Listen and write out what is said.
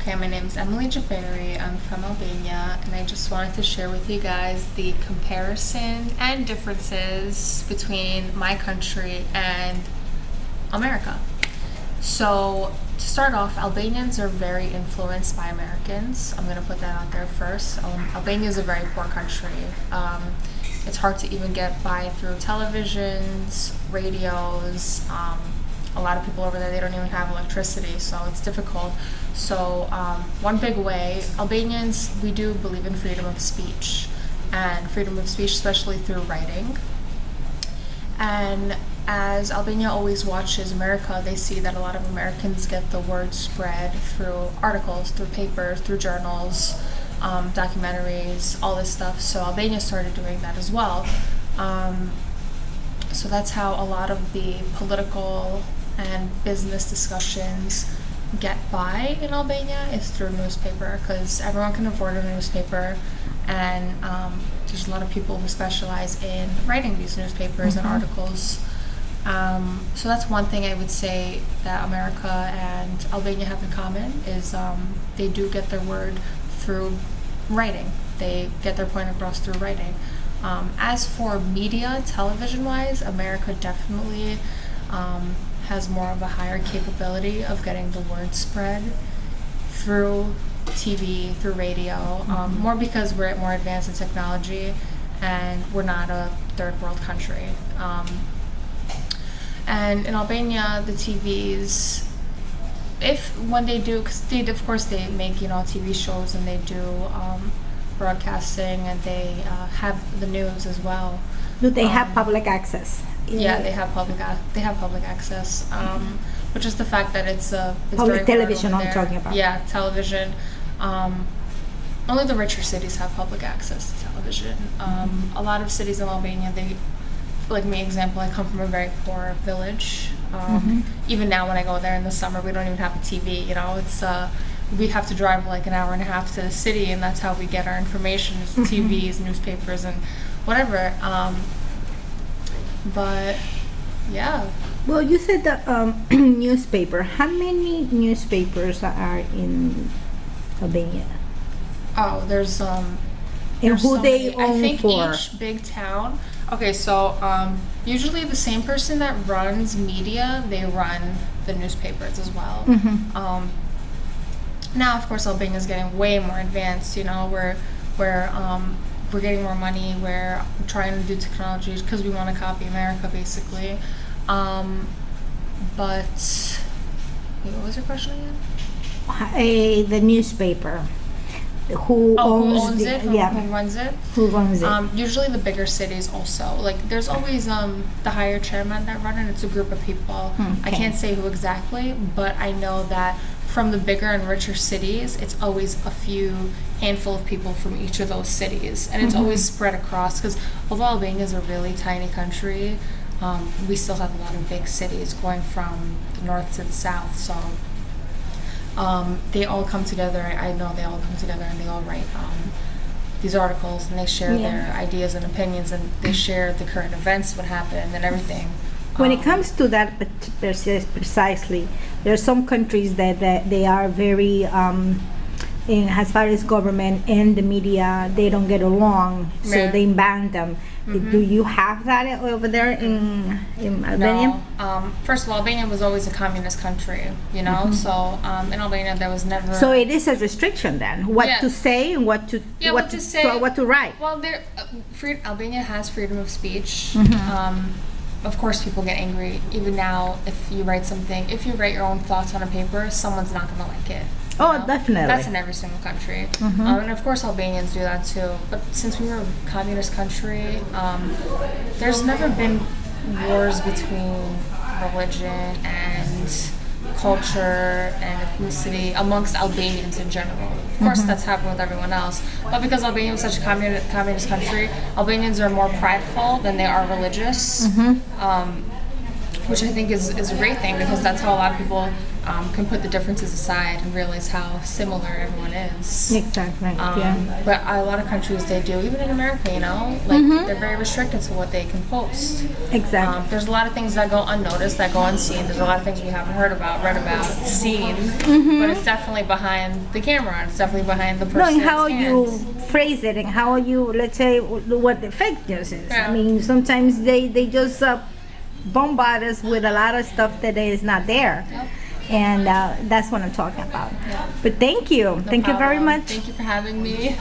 Okay, my name is Emily Xhafein. I'm from Albania, and I just wanted to share with you guys the comparison and differences between my country and America. So, to start off, Albanians are very influenced by Americans. I'm going to put that out there first. Albania is a very poor country. It's hard to even get by through televisions, radios. A lot of people over there, they don't even have electricity, so it's difficult. So one big way, Albanians, we do believe in freedom of speech, and freedom of speech especially through writing. And as Albania always watches America, they see that a lot of Americans get the word spread through articles, through papers, through journals, documentaries, all this stuff. So Albania started doing that as well. So that's how a lot of the political and business discussions get by in Albania, is through newspaper, because everyone can afford a newspaper, and there's a lot of people who specialize in writing these newspapers and articles. So that's one thing I would say that America and Albania have in common, is they do get their word through writing. They get their point across through writing. As for media, television-wise, America definitely has more of a higher capability of getting the word spread through TV, through radio, more because we're more advanced in technology and we're not a third world country. And in Albania, the TVs, when they do, because of course they make, TV shows, and they do broadcasting, and they have the news as well. Do they have public access? Yeah, they have public access, which is the fact that it's public very television. I'm talking about. Yeah, television. Only the richer cities have public access to television. A lot of cities in Albania, like me, example, I come from a very poor village. Even now, when I go there in the summer, we don't even have a TV. It's we have to drive like an hour and a half to the city, and that's how we get our information: is TVs, newspapers, and whatever. But yeah. Well, you said the newspaper. How many newspapers are in Albania? Oh, there's and who so they many. own I think for? each big town. Okay, so usually the same person that runs media, they run the newspapers as well. Now, of course, Albania is getting way more advanced. We're getting more money. We're trying to do technology because we want to copy America, basically. But wait, what was your question again? The newspaper. Who owns it? Who runs it? Who runs it? Usually the bigger cities also. Like, there's always the higher chairman that run it. It's a group of people. I can't say who exactly, but I know that from the bigger and richer cities, it's always a handful of people from each of those cities. And it's always spread across, because although Albania is a really tiny country, we still have a lot of big cities going from the north to the south. So they all come together. I know they all come together, and they all write these articles, and they share their ideas and opinions, and they share the current events, what happened, and everything. When it comes to that precisely, there are some countries that they are very, as far as government and the media, they don't get along, so they ban them. Do you have that over there in Albania? No. First of all, Albania was always a communist country, so in Albania there was never... So it is a restriction then, what to say and what to write. Well, Albania has freedom of speech. Of course, people get angry. Even now, if you write your own thoughts on a paper, someone's not going to like it. Oh, definitely. That's in every single country. And of course, Albanians do that too. But since we were a communist country, there's never been wars between religion and culture and ethnicity amongst Albanians in general. Of course, that's happened with everyone else. But because Albania was such a communist country, Albanians are more prideful than they are religious, which I think is a great thing, because that's how a lot of people can put the differences aside and realize how similar everyone is. Exactly. Yeah. But a lot of countries, they do, even in America, you know, like they're very restricted to what they can post. Exactly. There's a lot of things that go unnoticed, that go unseen. There's a lot of things we haven't heard about, read about, seen, but it's definitely behind the camera. It's definitely behind the person. No, and how you phrase it, and how you, let's say, what the fake news is. Yeah. I mean, sometimes they just bombard us with a lot of stuff that is not there. Yep. And that's what I'm talking about. Yeah. But thank you. No Thank you very problem. much. Thank you for having me.